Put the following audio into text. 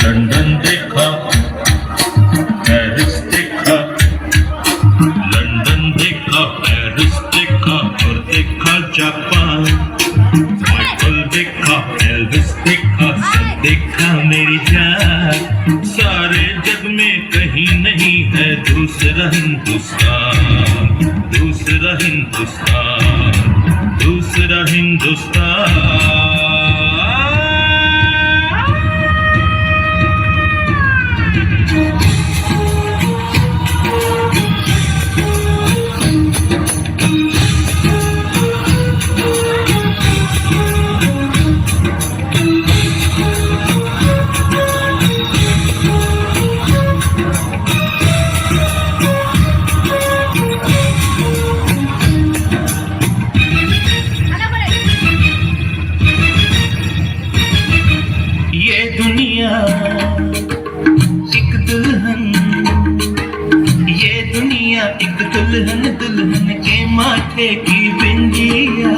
London देखा, Paris देखा, London देखा, पेरिस देखा और देखा जापान। माइकल देखा, एल्विस देखा, सब देखा मेरी जान। सारे जग में कहीं नहीं है दूसरा हिंदुस्तान, दूसरा हिंदुस्तान, दूसरा हिंदुस्तान। ये दुनिया एक दुल्हन, ये दुनिया एक दुल्हन, दुल्हन के माथे की बिंदिया।